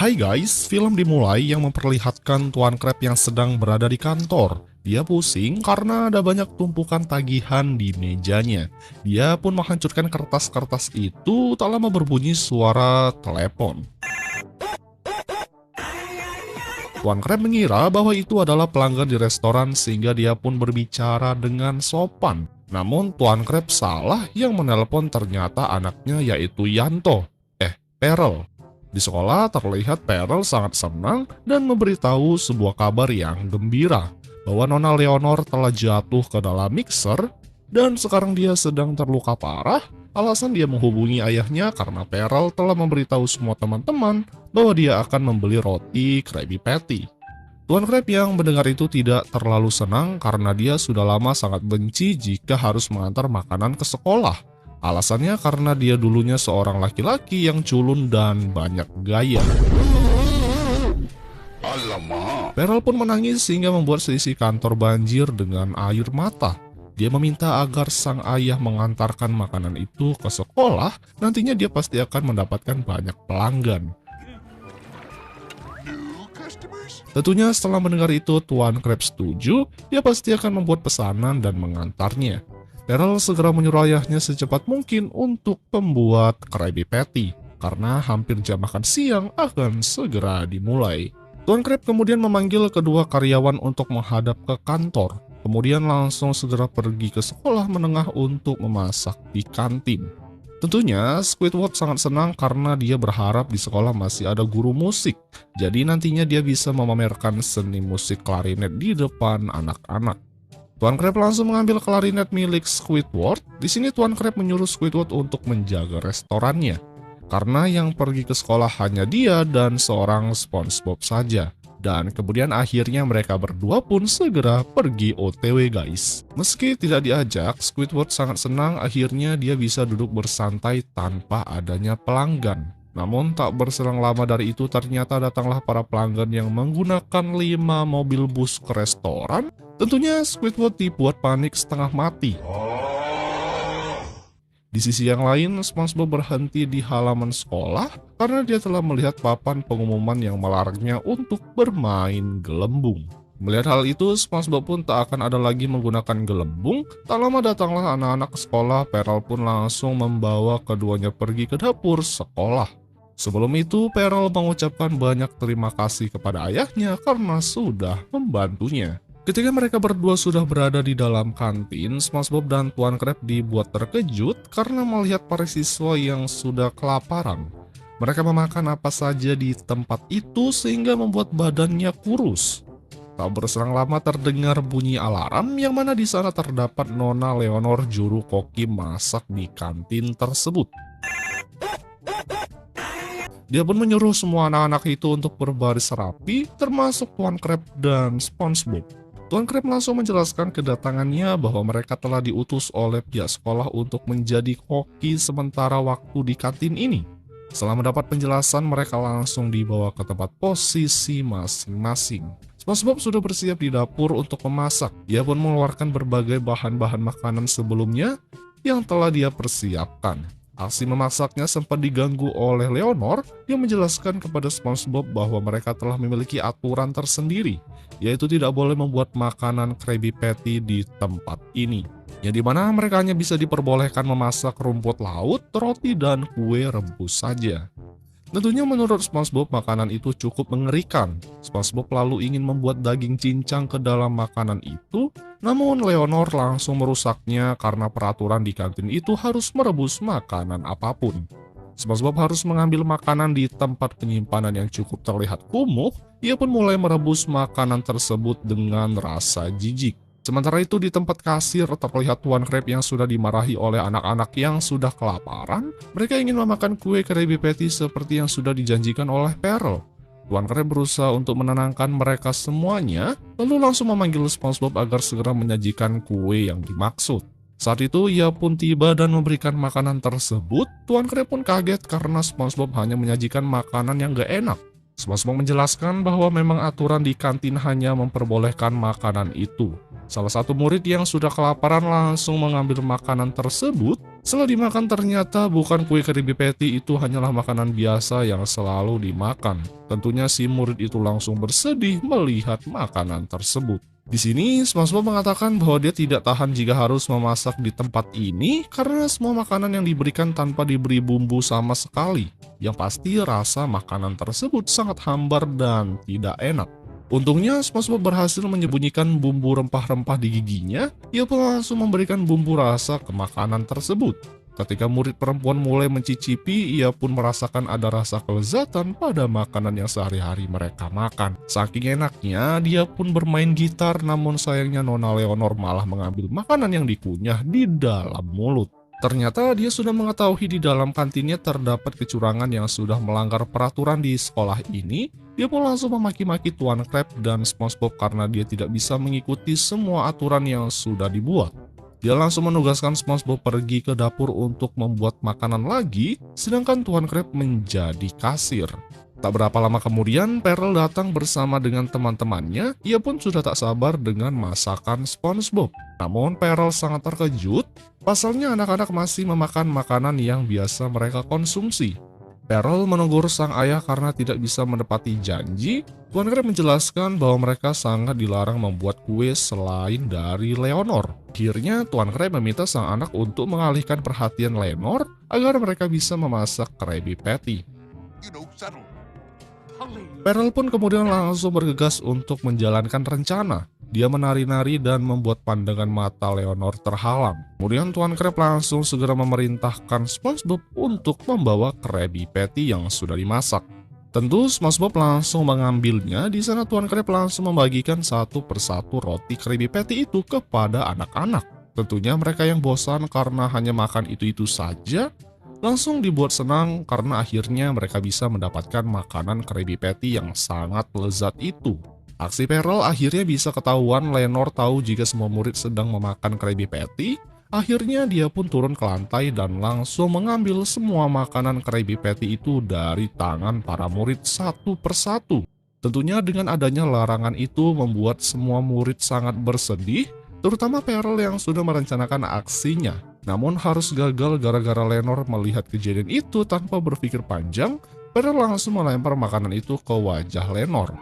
Hai guys, film dimulai yang memperlihatkan Tuan Crab yang sedang berada di kantor. Dia pusing karena ada banyak tumpukan tagihan di mejanya. Dia pun menghancurkan kertas-kertas itu, tak lama berbunyi suara telepon. Tuan Crab mengira bahwa itu adalah pelanggan di restoran sehingga dia pun berbicara dengan sopan. Namun Tuan Crab salah, yang menelpon ternyata anaknya yaitu Yanto. Perel. Di sekolah terlihat Perel sangat senang dan memberitahu sebuah kabar yang gembira bahwa Nona Leonor telah jatuh ke dalam mixer dan sekarang dia sedang terluka parah. Alasan dia menghubungi ayahnya karena Perel telah memberitahu semua teman-teman bahwa dia akan membeli roti Krabby Patty. Tuan Crab yang mendengar itu tidak terlalu senang karena dia sudah lama sangat benci jika harus mengantar makanan ke sekolah. Alasannya karena dia dulunya seorang laki-laki yang culun dan banyak gaya. Alamak. Perel pun menangis sehingga membuat seisi kantor banjir dengan air mata. Dia meminta agar sang ayah mengantarkan makanan itu ke sekolah, nantinya dia pasti akan mendapatkan banyak pelanggan. Tentunya setelah mendengar itu, Tuan Crab setuju, dia pasti akan membuat pesanan dan mengantarnya. Perel segera menyuruh ayahnya secepat mungkin untuk membuat Krabby Patty, karena hampir jam makan siang akan segera dimulai. Tuan Crab kemudian memanggil kedua karyawan untuk menghadap ke kantor, kemudian langsung segera pergi ke sekolah menengah untuk memasak di kantin. Tentunya Squidward sangat senang karena dia berharap di sekolah masih ada guru musik, jadi nantinya dia bisa memamerkan seni musik klarinet di depan anak-anak. Tuan Crab langsung mengambil klarinet milik Squidward. Di sini Tuan Crab menyuruh Squidward untuk menjaga restorannya, karena yang pergi ke sekolah hanya dia dan seorang SpongeBob saja. Dan kemudian akhirnya mereka berdua pun segera pergi OTW guys. Meski tidak diajak, Squidward sangat senang akhirnya dia bisa duduk bersantai tanpa adanya pelanggan. Namun tak berselang lama dari itu ternyata datanglah para pelanggan yang menggunakan 5 mobil bus ke restoran. Tentunya Squidward dibuat panik setengah mati. Di sisi yang lain, SpongeBob berhenti di halaman sekolah karena dia telah melihat papan pengumuman yang melarangnya untuk bermain gelembung. Melihat hal itu, SpongeBob pun tak akan ada lagi menggunakan gelembung. Tak lama datanglah anak-anak sekolah. Perel pun langsung membawa keduanya pergi ke dapur sekolah. Sebelum itu, Perel mengucapkan banyak terima kasih kepada ayahnya karena sudah membantunya. Ketika mereka berdua sudah berada di dalam kantin, SpongeBob dan Tuan Crab dibuat terkejut karena melihat para siswa yang sudah kelaparan. Mereka memakan apa saja di tempat itu sehingga membuat badannya kurus. Tak berselang lama terdengar bunyi alarm yang mana di sana terdapat Nona Leonor juru koki masak di kantin tersebut. Dia pun menyuruh semua anak-anak itu untuk berbaris rapi, termasuk Tuan Crab dan SpongeBob. Tuan Crab langsung menjelaskan kedatangannya bahwa mereka telah diutus oleh pihak sekolah untuk menjadi koki sementara waktu di kantin ini. Setelah mendapat penjelasan, mereka langsung dibawa ke tempat posisi masing-masing. SpongeBob sudah bersiap di dapur untuk memasak. Dia pun mengeluarkan berbagai bahan-bahan makanan sebelumnya yang telah dia persiapkan. Aksi memasaknya sempat diganggu oleh Leonor yang menjelaskan kepada SpongeBob bahwa mereka telah memiliki aturan tersendiri, yaitu tidak boleh membuat makanan Krabby Patty di tempat ini, yang dimana mereka hanya bisa diperbolehkan memasak rumput laut, roti, dan kue rebus saja. Tentunya menurut SpongeBob makanan itu cukup mengerikan. SpongeBob lalu ingin membuat daging cincang ke dalam makanan itu, namun Leonor langsung merusaknya karena peraturan di kantin itu harus merebus makanan apapun. SpongeBob harus mengambil makanan di tempat penyimpanan yang cukup terlihat kumuh. Ia pun mulai merebus makanan tersebut dengan rasa jijik. Sementara itu di tempat kasir terlihat Tuan Crab yang sudah dimarahi oleh anak-anak yang sudah kelaparan. Mereka ingin memakan kue Krabby Patty seperti yang sudah dijanjikan oleh Perel. Tuan Crab berusaha untuk menenangkan mereka semuanya, lalu langsung memanggil SpongeBob agar segera menyajikan kue yang dimaksud. Saat itu ia pun tiba dan memberikan makanan tersebut. Tuan Crab pun kaget karena SpongeBob hanya menyajikan makanan yang gak enak. SpongeBob menjelaskan bahwa memang aturan di kantin hanya memperbolehkan makanan itu. Salah satu murid yang sudah kelaparan langsung mengambil makanan tersebut. Setelah dimakan ternyata bukan kue Krabby Patty, itu hanyalah makanan biasa yang selalu dimakan. Tentunya si murid itu langsung bersedih melihat makanan tersebut. Di sini SpongeBob mengatakan bahwa dia tidak tahan jika harus memasak di tempat ini karena semua makanan yang diberikan tanpa diberi bumbu sama sekali. Yang pasti rasa makanan tersebut sangat hambar dan tidak enak. Untungnya SpongeBob berhasil menyembunyikan bumbu rempah-rempah di giginya. Ia pun langsung memberikan bumbu rasa ke makanan tersebut. Ketika murid perempuan mulai mencicipi, ia pun merasakan ada rasa kelezatan pada makanan yang sehari-hari mereka makan. Saking enaknya, dia pun bermain gitar, namun sayangnya Nona Leonor malah mengambil makanan yang dikunyah di dalam mulut. Ternyata dia sudah mengetahui di dalam kantinnya terdapat kecurangan yang sudah melanggar peraturan di sekolah ini. Dia pun langsung memaki-maki Tuan Crab dan SpongeBob karena dia tidak bisa mengikuti semua aturan yang sudah dibuat. Dia langsung menugaskan SpongeBob pergi ke dapur untuk membuat makanan lagi, sedangkan Tuan Crab menjadi kasir. Tak berapa lama kemudian, Pearl datang bersama dengan teman-temannya. Ia pun sudah tak sabar dengan masakan SpongeBob. Namun Pearl sangat terkejut, pasalnya anak-anak masih memakan makanan yang biasa mereka konsumsi. Pearl menegur sang ayah karena tidak bisa menepati janji. Tuan Crab menjelaskan bahwa mereka sangat dilarang membuat kue selain dari Leonor. Akhirnya Tuan Crab meminta sang anak untuk mengalihkan perhatian Leonor agar mereka bisa memasak Krabby Patty. Pearl pun kemudian langsung bergegas untuk menjalankan rencana. Dia menari-nari dan membuat pandangan mata Leonor terhalang. Kemudian Tuan Crab langsung segera memerintahkan SpongeBob untuk membawa Krabby Patty yang sudah dimasak. Tentu SpongeBob langsung mengambilnya. Di sana Tuan Crab langsung membagikan satu persatu roti Krabby Patty itu kepada anak-anak. Tentunya mereka yang bosan karena hanya makan itu-itu saja langsung dibuat senang karena akhirnya mereka bisa mendapatkan makanan Krabby Patty yang sangat lezat itu. Aksi Pearl akhirnya bisa ketahuan. Leonor tahu jika semua murid sedang memakan Krabby Patty. Akhirnya dia pun turun ke lantai dan langsung mengambil semua makanan Krabby Patty itu dari tangan para murid satu persatu. Tentunya dengan adanya larangan itu membuat semua murid sangat bersedih, terutama Pearl yang sudah merencanakan aksinya. Namun harus gagal gara-gara Leonor melihat kejadian itu tanpa berpikir panjang. Pearl langsung melempar makanan itu ke wajah Leonor.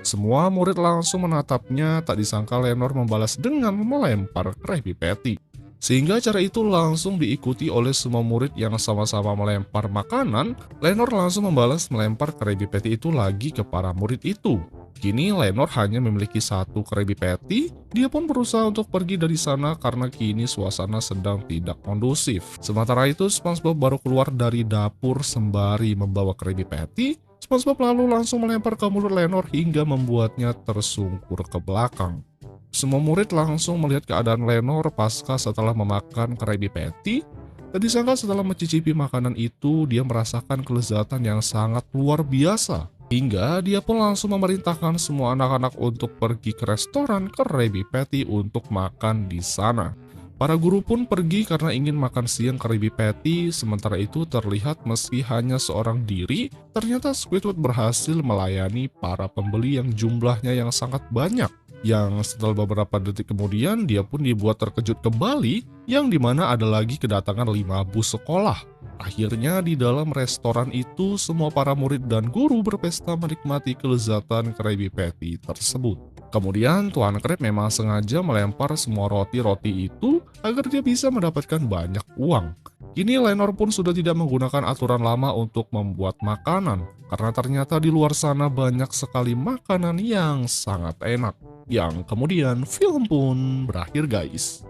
Semua murid langsung menatapnya, tak disangka Leonor membalas dengan melempar Krabby Patty. Sehingga cara itu langsung diikuti oleh semua murid yang sama-sama melempar makanan. Leonor langsung membalas melempar Krabby Patty itu lagi ke para murid itu. Kini Leonor hanya memiliki satu Krabby Patty. Dia pun berusaha untuk pergi dari sana karena kini suasana sedang tidak kondusif. Sementara itu SpongeBob baru keluar dari dapur sembari membawa Krabby Patty. SpongeBob lalu langsung melempar ke mulut Leonor hingga membuatnya tersungkur ke belakang. Semua murid langsung melihat keadaan Leonor pasca setelah memakan Krabby Patty. Tak disangka setelah mencicipi makanan itu, dia merasakan kelezatan yang sangat luar biasa. Hingga dia pun langsung memerintahkan semua anak-anak untuk pergi ke restoran Krabby Patty untuk makan di sana. Para guru pun pergi karena ingin makan siang Krabby Patty. Sementara itu terlihat meski hanya seorang diri, ternyata Squidward berhasil melayani para pembeli yang jumlahnya yang sangat banyak. Yang setelah beberapa detik kemudian dia pun dibuat terkejut kembali, yang dimana ada lagi kedatangan 5 bus sekolah. Akhirnya di dalam restoran itu semua para murid dan guru berpesta menikmati kelezatan Krabby Patty tersebut. Kemudian Tuan Crab memang sengaja melempar semua roti-roti itu agar dia bisa mendapatkan banyak uang. Kini Leonor pun sudah tidak menggunakan aturan lama untuk membuat makanan, karena ternyata di luar sana banyak sekali makanan yang sangat enak. Yang kemudian film pun berakhir guys.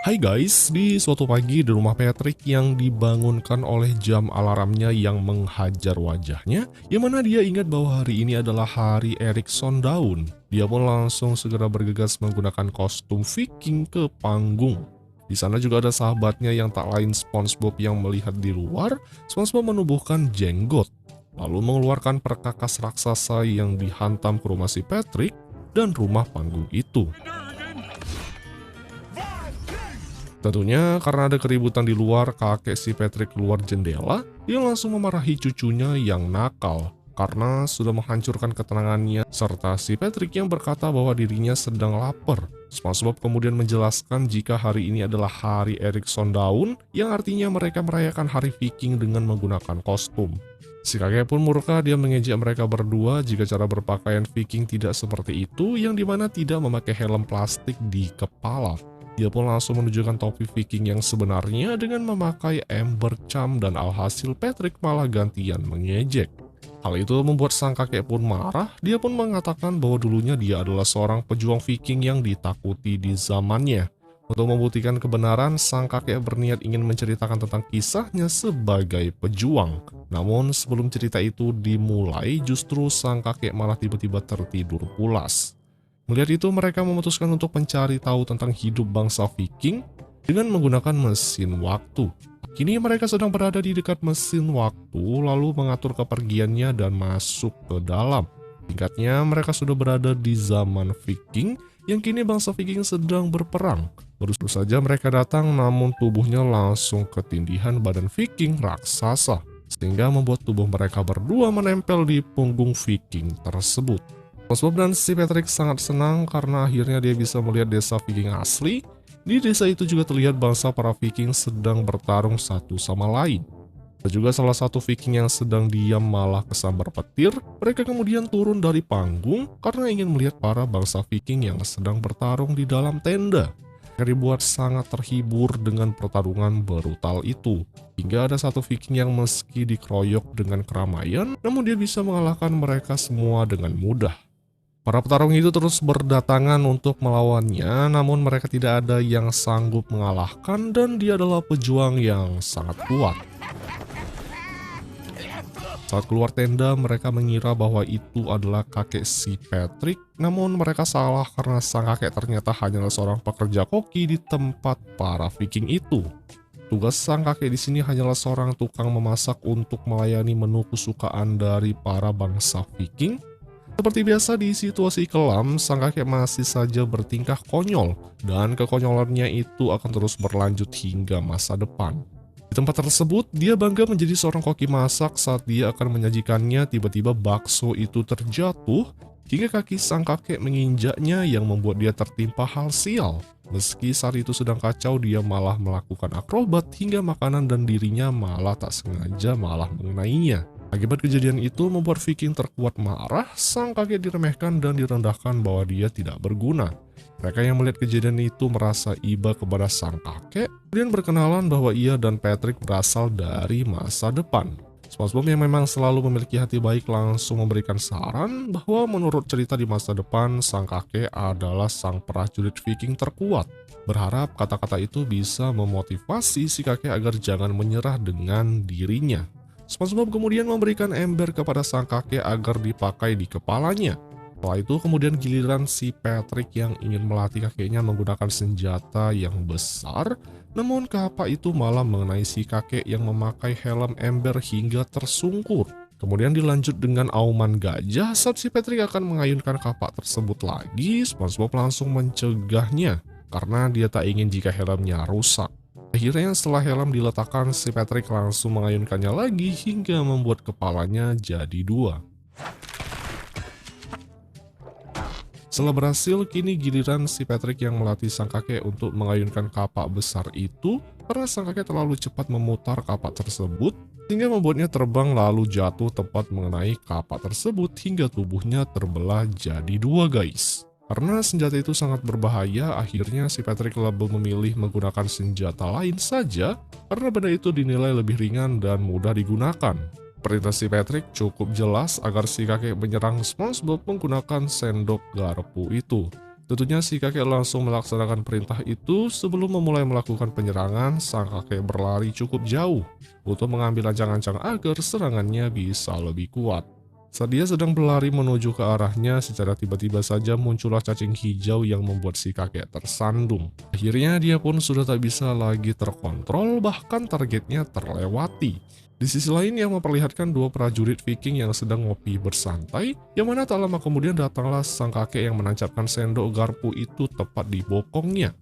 Hai guys, di suatu pagi di rumah Patrick yang dibangunkan oleh jam alarmnya yang menghajar wajahnya, yang mana dia ingat bahwa hari ini adalah hari Erikson Daun. Dia pun langsung segera bergegas menggunakan kostum Viking ke panggung. Di sana juga ada sahabatnya yang tak lain SpongeBob yang melihat di luar. SpongeBob menubuhkan jenggot, lalu mengeluarkan perkakas raksasa yang dihantam ke rumah si Patrick dan rumah panggung itu. Tentunya karena ada keributan di luar, kakek si Patrick keluar jendela, dia langsung memarahi cucunya yang nakal karena sudah menghancurkan ketenangannya, serta si Patrick yang berkata bahwa dirinya sedang lapar. SpongeBob kemudian menjelaskan jika hari ini adalah hari Erikson Dawn, yang artinya mereka merayakan hari Viking dengan menggunakan kostum. Si kakek pun murka, dia mengejek mereka berdua jika cara berpakaian Viking tidak seperti itu, yang dimana tidak memakai helm plastik di kepala. Dia pun langsung menunjukkan topi Viking yang sebenarnya dengan memakai ember charm, dan alhasil Patrick malah gantian mengejek. Hal itu membuat sang kakek pun marah. Dia pun mengatakan bahwa dulunya dia adalah seorang pejuang Viking yang ditakuti di zamannya. Untuk membuktikan kebenaran, sang kakek berniat ingin menceritakan tentang kisahnya sebagai pejuang. Namun sebelum cerita itu dimulai, justru sang kakek malah tiba-tiba tertidur pulas. Melihat itu, mereka memutuskan untuk mencari tahu tentang hidup bangsa Viking dengan menggunakan mesin waktu. Kini mereka sedang berada di dekat mesin waktu, lalu mengatur kepergiannya dan masuk ke dalam. Singkatnya, mereka sudah berada di zaman Viking, yang kini bangsa Viking sedang berperang. Baru saja mereka datang, namun tubuhnya langsung ketindihan badan Viking raksasa, sehingga membuat tubuh mereka berdua menempel di punggung Viking tersebut. SpongeBob dan si Patrick sangat senang karena akhirnya dia bisa melihat desa Viking asli. Di desa itu juga terlihat bangsa para Viking sedang bertarung satu sama lain. Ada juga salah satu Viking yang sedang diam malah kesambar petir. Mereka kemudian turun dari panggung karena ingin melihat para bangsa Viking yang sedang bertarung di dalam tenda. Mereka dibuat sangat terhibur dengan pertarungan brutal itu. Hingga ada satu Viking yang meski dikeroyok dengan keramaian, namun dia bisa mengalahkan mereka semua dengan mudah. Para petarung itu terus berdatangan untuk melawannya, namun mereka tidak ada yang sanggup mengalahkan, dan dia adalah pejuang yang sangat kuat. Saat keluar tenda, mereka mengira bahwa itu adalah kakek si Patrick, namun mereka salah karena sang kakek ternyata hanyalah seorang pekerja koki di tempat para Viking itu. Tugas sang kakek di sini hanyalah seorang tukang memasak untuk melayani menu kesukaan dari para bangsa Viking. Seperti biasa di situasi kelam, sang kakek masih saja bertingkah konyol, dan kekonyolannya itu akan terus berlanjut hingga masa depan. Di tempat tersebut, dia bangga menjadi seorang koki masak. Saat dia akan menyajikannya, tiba-tiba bakso itu terjatuh, hingga kaki sang kakek menginjaknya yang membuat dia tertimpa hal sial. Meski saat itu sedang kacau, dia malah melakukan akrobat hingga makanan dan dirinya malah tak sengaja malah mengenainya. Akibat kejadian itu membuat Viking terkuat marah, sang kakek diremehkan dan direndahkan bahwa dia tidak berguna. Mereka yang melihat kejadian itu merasa iba kepada sang kakek, kemudian berkenalan bahwa ia dan Patrick berasal dari masa depan. SpongeBob yang memang selalu memiliki hati baik langsung memberikan saran bahwa menurut cerita di masa depan, sang kakek adalah sang prajurit Viking terkuat. Berharap kata-kata itu bisa memotivasi si kakek agar jangan menyerah dengan dirinya. SpongeBob kemudian memberikan ember kepada sang kakek agar dipakai di kepalanya. Setelah itu kemudian giliran si Patrick yang ingin melatih kakeknya menggunakan senjata yang besar, namun kapak itu malah mengenai si kakek yang memakai helm ember hingga tersungkur. Kemudian dilanjut dengan auman gajah. Saat si Patrick akan mengayunkan kapak tersebut lagi, SpongeBob langsung mencegahnya karena dia tak ingin jika helmnya rusak. Akhirnya setelah helm diletakkan, si Patrick langsung mengayunkannya lagi hingga membuat kepalanya jadi dua. Setelah berhasil, kini giliran si Patrick yang melatih sang kakek untuk mengayunkan kapak besar itu, karena sang kakek terlalu cepat memutar kapak tersebut, sehingga membuatnya terbang lalu jatuh tepat mengenai kapak tersebut hingga tubuhnya terbelah jadi dua, guys. Karena senjata itu sangat berbahaya, akhirnya si Patrick lebih memilih menggunakan senjata lain saja karena benda itu dinilai lebih ringan dan mudah digunakan. Perintah si Patrick cukup jelas agar si kakek menyerang SpongeBob menggunakan sendok garpu itu. Tentunya si kakek langsung melaksanakan perintah itu. Sebelum memulai melakukan penyerangan, sang kakek berlari cukup jauh untuk mengambil ancang-ancang agar serangannya bisa lebih kuat. Saat dia sedang berlari menuju ke arahnya, secara tiba-tiba saja muncullah cacing hijau yang membuat si kakek tersandung. Akhirnya dia pun sudah tak bisa lagi terkontrol, bahkan targetnya terlewati. Di sisi lain yang memperlihatkan dua prajurit Viking yang sedang ngopi bersantai, yang mana tak lama kemudian datanglah sang kakek yang menancapkan sendok garpu itu tepat di bokongnya.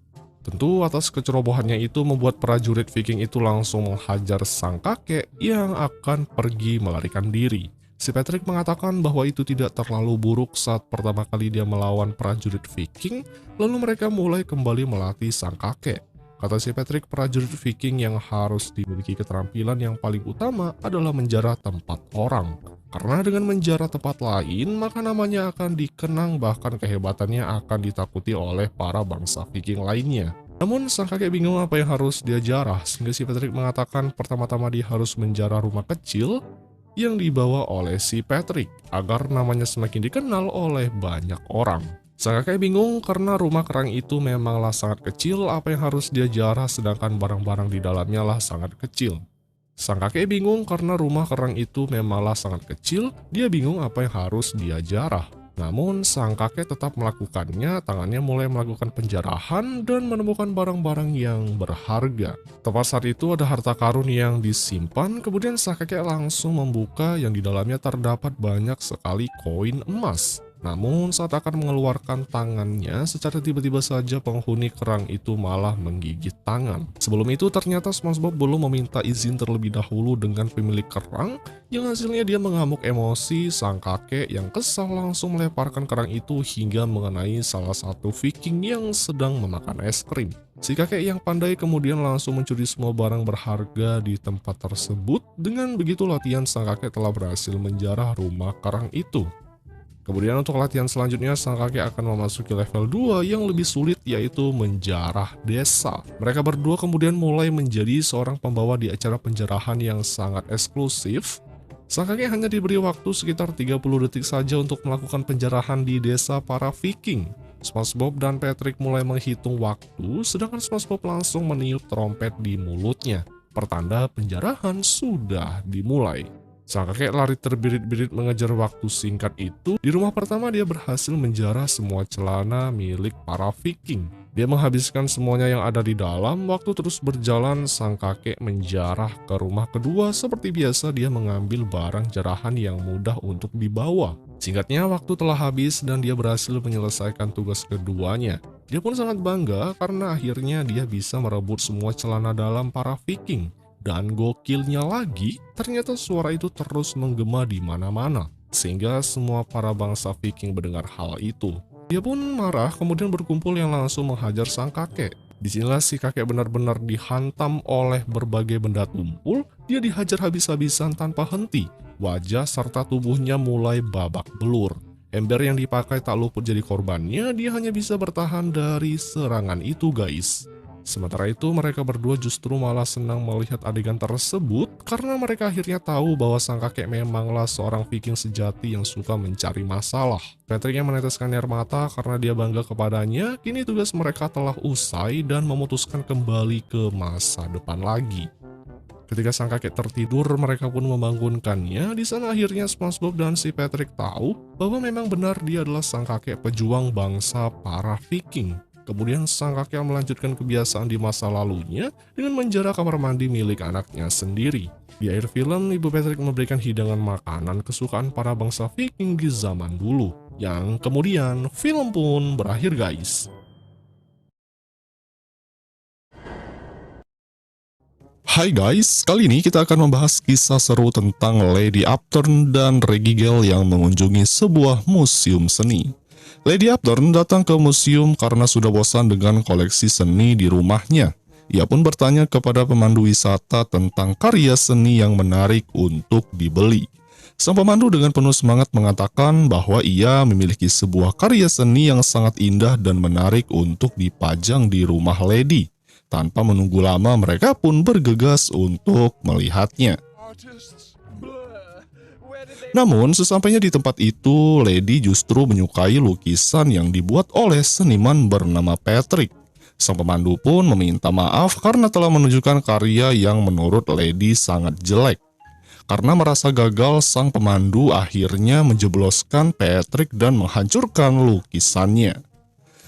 Tentu atas kecerobohannya itu membuat prajurit Viking itu langsung menghajar sang kakek yang akan pergi melarikan diri. Si Patrick mengatakan bahwa itu tidak terlalu buruk saat pertama kali dia melawan prajurit Viking, lalu mereka mulai kembali melatih sang kakek. Kata si Patrick, prajurit Viking yang harus dimiliki keterampilan yang paling utama adalah menjarah tempat orang. Karena dengan menjarah tempat lain, maka namanya akan dikenang, bahkan kehebatannya akan ditakuti oleh para bangsa Viking lainnya. Namun sang kakek bingung apa yang harus dia jarah, sehingga si Patrick mengatakan pertama-tama dia harus menjarah rumah kecil yang dibawa oleh si Patrick, agar namanya semakin dikenal oleh banyak orang. Sang kakek bingung karena rumah kerang itu memanglah sangat kecil, apa yang harus dia jarah sedangkan barang-barang di dalamnya lah sangat kecil. Sang kakek bingung karena rumah kerang itu memanglah sangat kecil, dia bingung apa yang harus dia jarah. Namun sang kakek tetap melakukannya, tangannya mulai melakukan penjarahan dan menemukan barang-barang yang berharga. Tepat saat itu ada harta karun yang disimpan, kemudian sang kakek langsung membuka yang di dalamnya terdapat banyak sekali koin emas. Namun saat akan mengeluarkan tangannya, secara tiba-tiba saja penghuni kerang itu malah menggigit tangan. Sebelum itu ternyata SpongeBob belum meminta izin terlebih dahulu dengan pemilik kerang, yang hasilnya dia mengamuk emosi. Sang kakek yang kesal langsung melemparkan kerang itu hingga mengenai salah satu Viking yang sedang memakan es krim. Si kakek yang pandai kemudian langsung mencuri semua barang berharga di tempat tersebut. Dengan begitu latihan sang kakek telah berhasil menjarah rumah kerang itu. Kemudian untuk latihan selanjutnya, sang kakek akan memasuki level 2 yang lebih sulit, yaitu menjarah desa. Mereka berdua kemudian mulai menjadi seorang pembawa di acara penjarahan yang sangat eksklusif. Sang kakek hanya diberi waktu sekitar 30 detik saja untuk melakukan penjarahan di desa para Viking. SpongeBob dan Patrick mulai menghitung waktu, sedangkan SpongeBob langsung meniup trompet di mulutnya. Pertanda penjarahan sudah dimulai. Sang kakek lari terbirit-birit mengejar waktu singkat itu. Di rumah pertama dia berhasil menjarah semua celana milik para Viking. Dia menghabiskan semuanya yang ada di dalam. Waktu terus berjalan, sang kakek menjarah ke rumah kedua. Seperti biasa dia mengambil barang jarahan yang mudah untuk dibawa. Singkatnya waktu telah habis dan dia berhasil menyelesaikan tugas keduanya. Dia pun sangat bangga karena akhirnya dia bisa merebut semua celana dalam para Viking. Dan gokilnya lagi, ternyata suara itu terus menggema di mana-mana, sehingga semua para bangsa Viking mendengar hal itu. Dia pun marah, kemudian berkumpul yang langsung menghajar sang kakek. Disinilah si kakek benar-benar dihantam oleh berbagai benda tumpul. Dia dihajar habis-habisan tanpa henti. Wajah serta tubuhnya mulai babak belur. Ember yang dipakai tak luput jadi korbannya, dia hanya bisa bertahan dari serangan itu, guys. Sementara itu mereka berdua justru malah senang melihat adegan tersebut karena mereka akhirnya tahu bahwa sang kakek memanglah seorang Viking sejati yang suka mencari masalah. Patrick yang meneteskan air mata karena dia bangga kepadanya. Kini tugas mereka telah usai dan memutuskan kembali ke masa depan lagi. Ketika sang kakek tertidur, mereka pun membangunkannya. Di sana akhirnya SpongeBob dan si Patrick tahu bahwa memang benar dia adalah sang kakek pejuang bangsa para Viking. Kemudian sang kakek melanjutkan kebiasaan di masa lalunya dengan menjarah kamar mandi milik anaknya sendiri. Di akhir film, Ibu Patrick memberikan hidangan makanan kesukaan para bangsa Viking di zaman dulu. Yang kemudian film pun berakhir, guys. Hai guys, kali ini kita akan membahas kisah seru tentang Lady Upturn dan Regigel yang mengunjungi sebuah museum seni. Lady Upturn datang ke museum karena sudah bosan dengan koleksi seni di rumahnya. Ia pun bertanya kepada pemandu wisata tentang karya seni yang menarik untuk dibeli. Sang pemandu dengan penuh semangat mengatakan bahwa ia memiliki sebuah karya seni yang sangat indah dan menarik untuk dipajang di rumah Lady. Tanpa menunggu lama, mereka pun bergegas untuk melihatnya. Namun, sesampainya di tempat itu, Lady justru menyukai lukisan yang dibuat oleh seniman bernama Patrick. Sang pemandu pun meminta maaf karena telah menunjukkan karya yang menurut Lady sangat jelek. Karena merasa gagal, sang pemandu akhirnya menjebloskan Patrick dan menghancurkan lukisannya.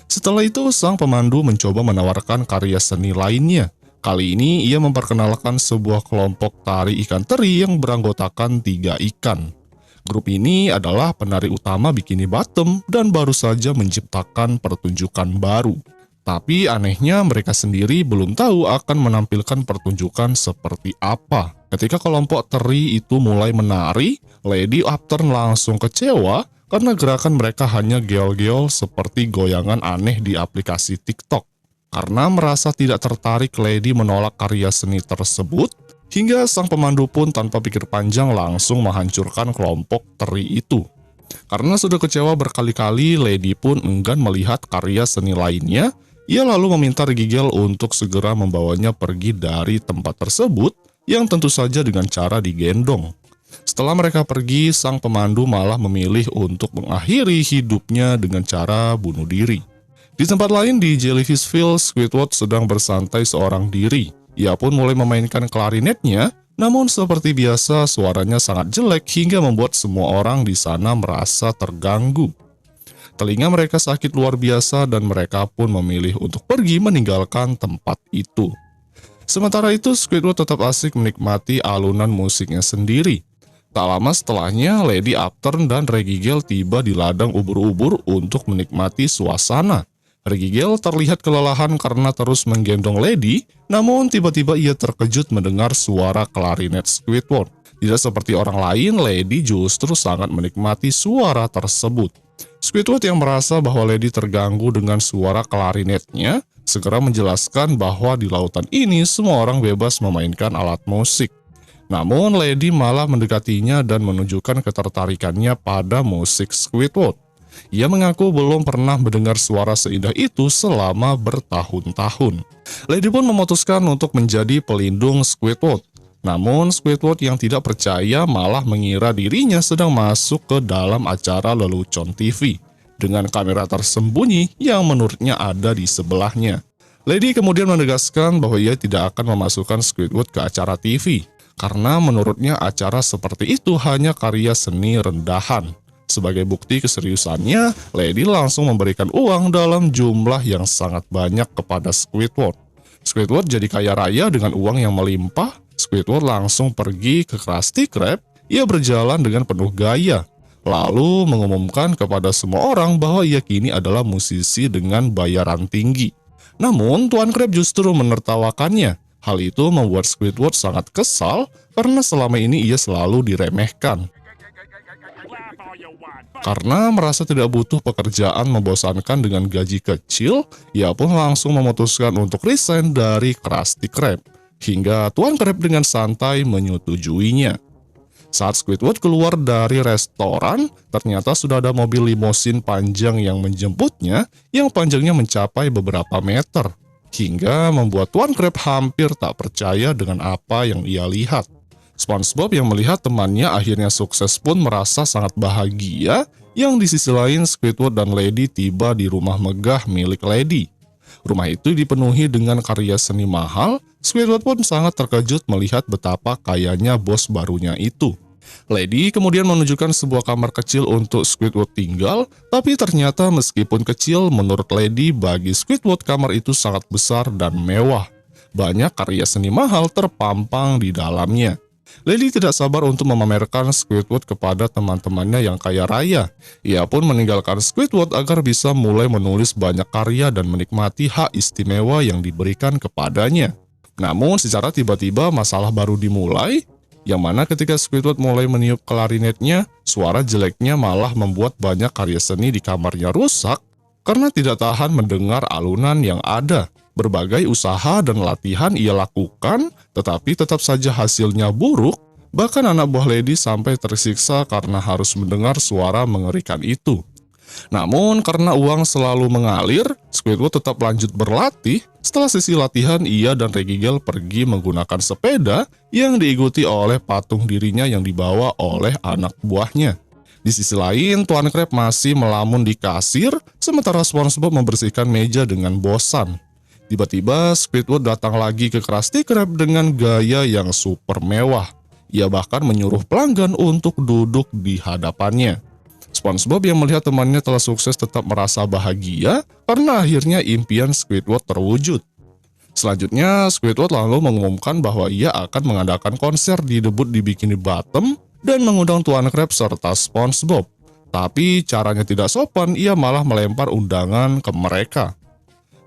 Setelah itu, sang pemandu mencoba menawarkan karya seni lainnya. Kali ini, ia memperkenalkan sebuah kelompok tari ikan teri yang beranggotakan 3 ikan. Grup ini adalah penari utama Bikini Bottom dan baru saja menciptakan pertunjukan baru. Tapi anehnya mereka sendiri belum tahu akan menampilkan pertunjukan seperti apa. Ketika kelompok teri itu mulai menari, Lady Upturn langsung kecewa karena gerakan mereka hanya geol-geol seperti goyangan aneh di aplikasi TikTok. Karena merasa tidak tertarik, Lady menolak karya seni tersebut, hingga sang pemandu pun tanpa pikir panjang langsung menghancurkan kelompok teri itu. Karena sudah kecewa berkali-kali, Lady pun enggan melihat karya seni lainnya. Ia lalu meminta Regigel untuk segera membawanya pergi dari tempat tersebut, yang tentu saja dengan cara digendong. Setelah mereka pergi, sang pemandu malah memilih untuk mengakhiri hidupnya dengan cara bunuh diri. Di tempat lain di Jellyfishville, Squidward sedang bersantai seorang diri. Ia pun mulai memainkan klarinetnya, namun seperti biasa suaranya sangat jelek hingga membuat semua orang di sana merasa terganggu. Telinga mereka sakit luar biasa dan mereka pun memilih untuk pergi meninggalkan tempat itu. Sementara itu, Squidward tetap asik menikmati alunan musiknya sendiri. Tak lama setelahnya, Lady Upturn dan Regigel tiba di ladang ubur-ubur untuk menikmati suasana. Regigel terlihat kelelahan karena terus menggendong Lady, namun tiba-tiba ia terkejut mendengar suara klarinet Squidward. Tidak seperti orang lain, Lady justru sangat menikmati suara tersebut. Squidward yang merasa bahwa Lady terganggu dengan suara klarinetnya, segera menjelaskan bahwa di lautan ini semua orang bebas memainkan alat musik. Namun Lady malah mendekatinya dan menunjukkan ketertarikannya pada musik Squidward. Ia mengaku belum pernah mendengar suara seindah itu selama bertahun-tahun. Lady pun memutuskan untuk menjadi pelindung Squidward. Namun Squidward yang tidak percaya malah mengira dirinya sedang masuk ke dalam acara lelucon TV dengan kamera tersembunyi yang menurutnya ada di sebelahnya. Lady kemudian menegaskan bahwa ia tidak akan memasukkan Squidward ke acara TV karena menurutnya acara seperti itu hanya karya seni rendahan. Sebagai bukti keseriusannya, Lady langsung memberikan uang dalam jumlah yang sangat banyak kepada Squidward. Squidward jadi kaya raya dengan uang yang melimpah. Squidward langsung pergi ke Krusty Krab. Ia berjalan dengan penuh gaya, lalu mengumumkan kepada semua orang bahwa ia kini adalah musisi dengan bayaran tinggi. Namun Tuan Crab justru menertawakannya. Hal itu membuat Squidward sangat kesal karena selama ini ia selalu diremehkan. Karena merasa tidak butuh pekerjaan membosankan dengan gaji kecil, ia pun langsung memutuskan untuk resign dari Krusty Krab. Hingga Tuan Crab dengan santai menyetujuinya. Saat Squidward keluar dari restoran, ternyata sudah ada mobil limosin panjang yang menjemputnya, yang panjangnya mencapai beberapa meter, hingga membuat Tuan Crab hampir tak percaya dengan apa yang ia lihat. SpongeBob yang melihat temannya akhirnya sukses pun merasa sangat bahagia, yang di sisi lain Squidward dan Lady tiba di rumah megah milik Lady. Rumah itu dipenuhi dengan karya seni mahal. Squidward pun sangat terkejut melihat betapa kayanya bos barunya itu. Lady kemudian menunjukkan sebuah kamar kecil untuk Squidward tinggal, tapi ternyata meskipun kecil, menurut Lady bagi Squidward kamar itu sangat besar dan mewah. Banyak karya seni mahal terpampang di dalamnya. Lady tidak sabar untuk memamerkan Squidward kepada teman-temannya yang kaya raya. Ia pun meninggalkan Squidward agar bisa mulai menulis banyak karya dan menikmati hak istimewa yang diberikan kepadanya. Namun secara tiba-tiba masalah baru dimulai, yang mana ketika Squidward mulai meniup klarinetnya, suara jeleknya malah membuat banyak karya seni di kamarnya rusak karena tidak tahan mendengar alunan yang ada. Berbagai usaha dan latihan ia lakukan, tetapi tetap saja hasilnya buruk. Bahkan anak buah Lady sampai tersiksa karena harus mendengar suara mengerikan itu. Namun karena uang selalu mengalir, Squidward tetap lanjut berlatih. Setelah sesi latihan, ia dan Regigel pergi menggunakan sepeda yang diikuti oleh patung dirinya yang dibawa oleh anak buahnya. Di sisi lain, Tuan Crab masih melamun di kasir, sementara SpongeBob membersihkan meja dengan bosan. Tiba-tiba Squidward datang lagi ke Krusty Krab dengan gaya yang super mewah. Ia bahkan menyuruh pelanggan untuk duduk di hadapannya. SpongeBob yang melihat temannya telah sukses tetap merasa bahagia karena akhirnya impian Squidward terwujud. Selanjutnya, Squidward lalu mengumumkan bahwa ia akan mengadakan konser di debut di Bikini Bottom dan mengundang Tuan Crab serta SpongeBob. Tapi caranya tidak sopan, ia malah melempar undangan ke mereka.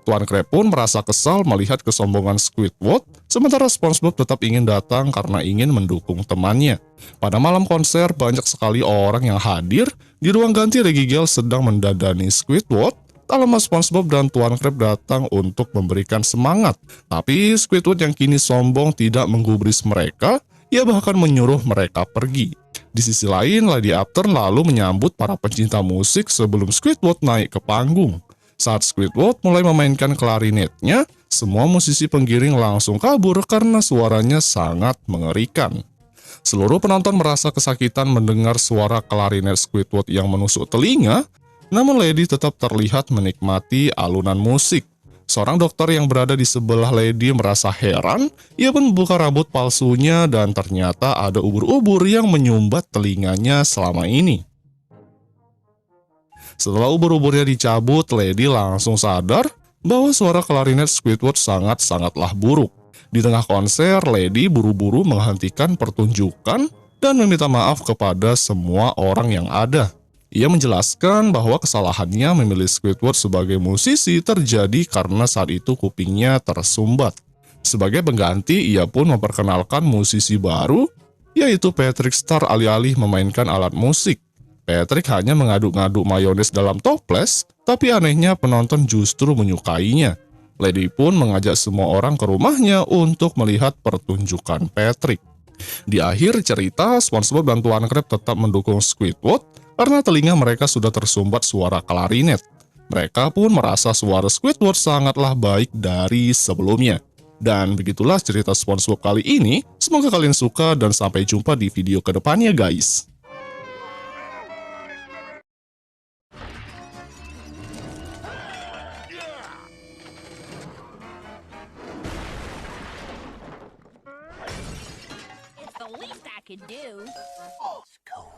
Tuan Crab pun merasa kesal melihat kesombongan Squidward, sementara SpongeBob tetap ingin datang karena ingin mendukung temannya. Pada malam konser, banyak sekali orang yang hadir. Di ruang ganti, Reggie sedang mendadani Squidward. Tak lama SpongeBob dan Tuan Crab datang untuk memberikan semangat. Tapi Squidward yang kini sombong tidak menggubris mereka, ia bahkan menyuruh mereka pergi. Di sisi lain, Lady Upton lalu menyambut para pencinta musik sebelum Squidward naik ke panggung. Saat Squidward mulai memainkan klarinetnya, semua musisi penggiring langsung kabur karena suaranya sangat mengerikan. Seluruh penonton merasa kesakitan mendengar suara klarinet Squidward yang menusuk telinga, namun Lady tetap terlihat menikmati alunan musik. Seorang dokter yang berada di sebelah Lady merasa heran, ia pun membuka rambut palsunya dan ternyata ada ubur-ubur yang menyumbat telinganya selama ini. Setelah ubur-uburnya dicabut, Lady langsung sadar bahwa suara klarinet Squidward sangat-sangatlah buruk. Di tengah konser, Lady buru-buru menghentikan pertunjukan dan meminta maaf kepada semua orang yang ada. Ia menjelaskan bahwa kesalahannya memilih Squidward sebagai musisi terjadi karena saat itu kupingnya tersumbat. Sebagai pengganti, ia pun memperkenalkan musisi baru, yaitu Patrick Star alih-alih memainkan alat musik. Patrick hanya mengaduk-ngaduk mayones dalam toples, tapi anehnya penonton justru menyukainya. Lady pun mengajak semua orang ke rumahnya untuk melihat pertunjukan Patrick. Di akhir cerita, SpongeBob dan Tuan Crab tetap mendukung Squidward karena telinga mereka sudah tersumbat suara klarinet. Mereka pun merasa suara Squidward sangatlah baik dari sebelumnya. Dan begitulah cerita SpongeBob kali ini. Semoga kalian suka dan sampai jumpa di video kedepannya guys.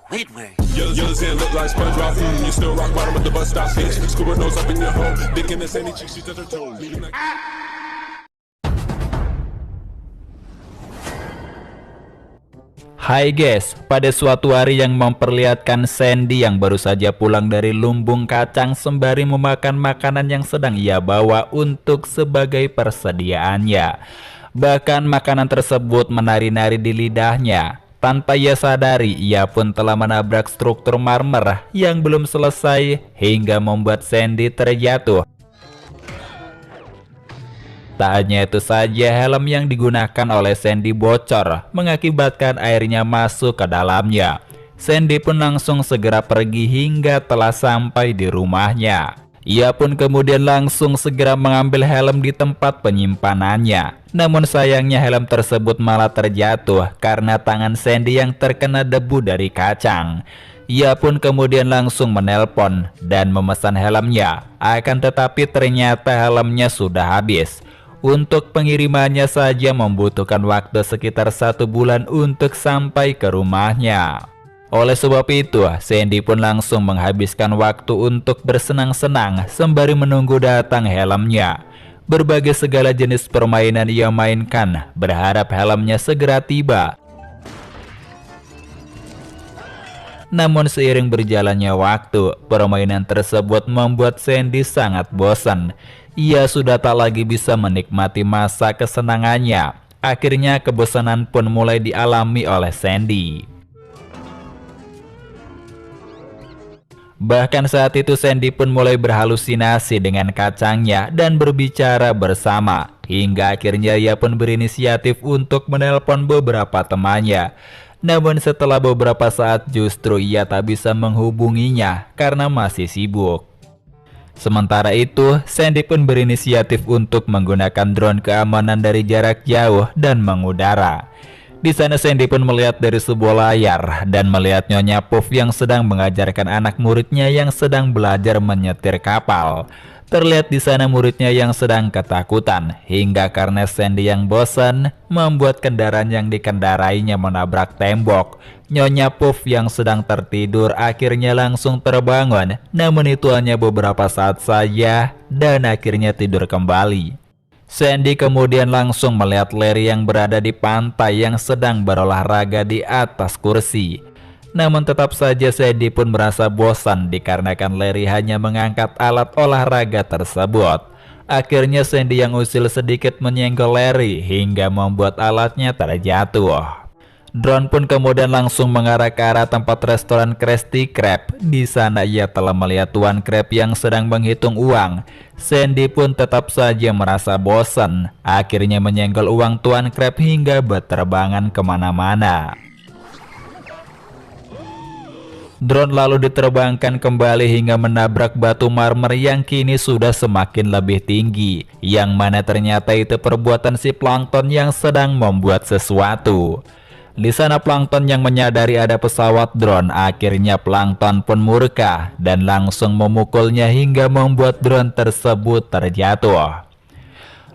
Squidward. Yours and look like SpongeBob. You still rock bottom of the bus stop, bitch. Squidward nose up in your home. Big in the sandy cheeks, she touch her toes. Hai guys, pada suatu hari yang memperlihatkan Sandy yang baru saja pulang dari lumbung kacang sembari memakan makanan yang sedang ia bawa untuk sebagai persediaannya. Bahkan makanan tersebut menari-nari di lidahnya. Tanpa ia sadari, ia pun telah menabrak struktur marmer yang belum selesai hingga membuat Sandy terjatuh. Tak hanya itu saja, helm yang digunakan oleh Sandy bocor, mengakibatkan airnya masuk ke dalamnya. Sandy pun langsung segera pergi hingga telah sampai di rumahnya. Ia pun kemudian langsung segera mengambil helm di tempat penyimpanannya. Namun sayangnya helm tersebut malah terjatuh karena tangan Sandy yang terkena debu dari kacang. Ia pun kemudian langsung menelpon dan memesan helmnya. Akan tetapi ternyata helmnya sudah habis. Untuk pengirimannya saja membutuhkan waktu sekitar 1 bulan untuk sampai ke rumahnya. Oleh sebab itu, Sandy pun langsung menghabiskan waktu untuk bersenang-senang sembari menunggu datang helmnya. Berbagai segala jenis permainan ia mainkan, berharap helmnya segera tiba. Namun seiring berjalannya waktu, permainan tersebut membuat Sandy sangat bosan. Ia sudah tak lagi bisa menikmati masa kesenangannya. Akhirnya kebosanan pun mulai dialami oleh Sandy. Bahkan saat itu Sandy pun mulai berhalusinasi dengan kacangnya dan berbicara bersama. Hingga akhirnya ia pun berinisiatif untuk menelpon beberapa temannya. Namun setelah beberapa saat justru ia tak bisa menghubunginya karena masih sibuk. Sementara itu, Sandy pun berinisiatif untuk menggunakan drone keamanan dari jarak jauh dan mengudara. Di sana Sandy pun melihat dari sebuah layar dan melihat Nyonya Puff yang sedang mengajarkan anak muridnya yang sedang belajar menyetir kapal. Terlihat di sana muridnya yang sedang ketakutan hingga karena Sandy yang bosan membuat kendaraan yang dikendarainya menabrak tembok. Nyonya Puff yang sedang tertidur akhirnya langsung terbangun, namun itu hanya beberapa saat saja dan akhirnya tidur kembali. Sandy kemudian langsung melihat Larry yang berada di pantai yang sedang berolahraga di atas kursi. Namun tetap saja Sandy pun merasa bosan dikarenakan Larry hanya mengangkat alat olahraga tersebut. Akhirnya Sandy yang usil sedikit menyenggol Larry hingga membuat alatnya terjatuh. Drone pun kemudian langsung mengarah ke arah tempat restoran Krusty Krab. Di sana ia telah melihat Tuan Krab yang sedang menghitung uang. Sandy pun tetap saja merasa bosan. Akhirnya menyenggol uang Tuan Krab hingga berterbangan kemana-mana. Drone lalu diterbangkan kembali hingga menabrak batu marmer yang kini sudah semakin lebih tinggi. Yang mana ternyata itu perbuatan si Plankton yang sedang membuat sesuatu. Di sana Plankton yang menyadari ada pesawat drone, akhirnya Plankton pun murka dan langsung memukulnya hingga membuat drone tersebut terjatuh.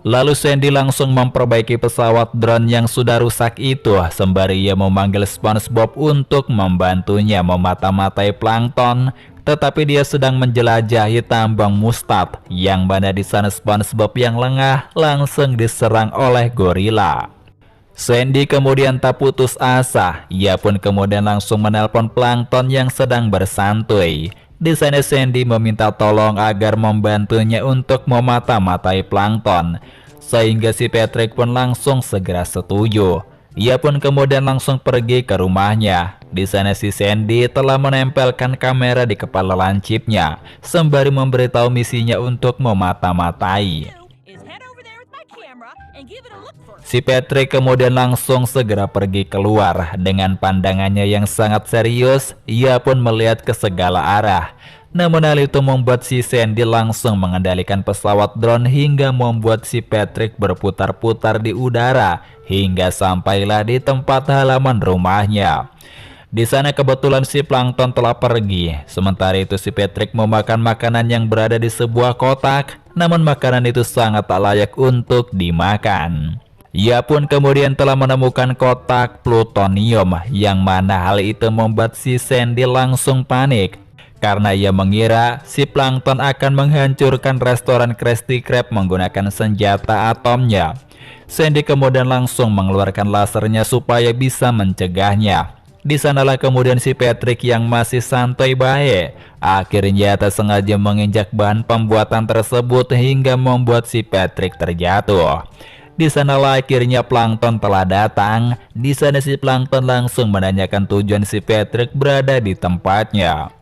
Lalu Sandy langsung memperbaiki pesawat drone yang sudah rusak itu sembari ia memanggil SpongeBob untuk membantunya memata-matai Plankton. Tetapi dia sedang menjelajahi tambang mustad yang mana di sana SpongeBob yang lengah langsung diserang oleh gorila. Sandy kemudian tak putus asa, ia pun kemudian langsung menelpon Plankton yang sedang bersantuy. Di sana Sandy meminta tolong agar membantunya untuk memata-matai Plankton, sehingga si Patrick pun langsung segera setuju. Ia pun kemudian langsung pergi ke rumahnya. Di sana si Sandy telah menempelkan kamera di kepala lancipnya, sembari memberitahu misinya untuk memata-matai. Si Patrick kemudian langsung segera pergi keluar. Dengan pandangannya yang sangat serius, ia pun melihat ke segala arah. Namun hal itu membuat si Sandy langsung mengendalikan pesawat drone hingga membuat si Patrick berputar-putar di udara hingga sampailah di tempat halaman rumahnya. Di sana kebetulan si Plankton telah pergi. Sementara itu si Patrick memakan makanan yang berada di sebuah kotak. Namun makanan itu sangat tak layak untuk dimakan. Ia pun kemudian telah menemukan kotak plutonium, yang mana hal itu membuat si Sandy langsung panik. Karena ia mengira si Plankton akan menghancurkan restoran Krusty Krab menggunakan senjata atomnya. Sandy kemudian langsung mengeluarkan lasernya supaya bisa mencegahnya. Di sanalah kemudian si Patrick yang masih santai baik akhirnya tak sengaja menginjak bahan pembuatan tersebut hingga membuat si Patrick terjatuh. Di sanalah akhirnya Plankton telah datang. Di sana si Plankton langsung menanyakan tujuan si Patrick berada di tempatnya.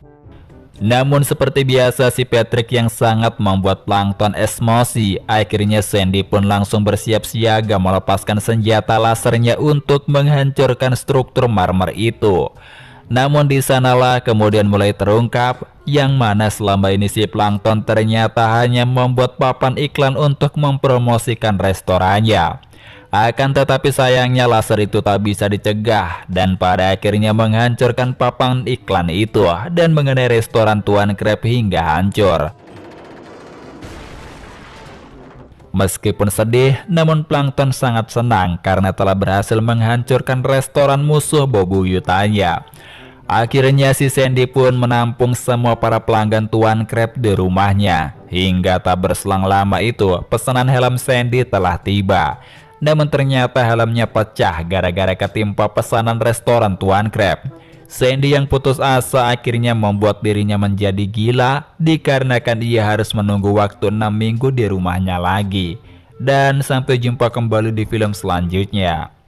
Namun seperti biasa si Patrick yang sangat membuat Plankton emosi. Akhirnya Sandy pun langsung bersiap siaga melepaskan senjata lasernya untuk menghancurkan struktur marmer itu. Namun di sanalah kemudian mulai terungkap yang mana selama ini si Plankton ternyata hanya membuat papan iklan untuk mempromosikan restorannya. Akan tetapi sayangnya laser itu tak bisa dicegah dan pada akhirnya menghancurkan papan iklan itu dan mengenai restoran Tuan Krab hingga hancur. Meskipun sedih, namun Plankton sangat senang karena telah berhasil menghancurkan restoran musuh bebuyutannya. Akhirnya si Sandy pun menampung semua para pelanggan Tuan Krab di rumahnya. Hingga tak berselang lama itu, pesanan helm Sandy telah tiba. Namun ternyata helmnya pecah gara-gara ketimpa pesanan restoran Tuan Krab. Sandy yang putus asa akhirnya membuat dirinya menjadi gila dikarenakan ia harus menunggu waktu 6 minggu di rumahnya lagi. Dan sampai jumpa kembali di film selanjutnya.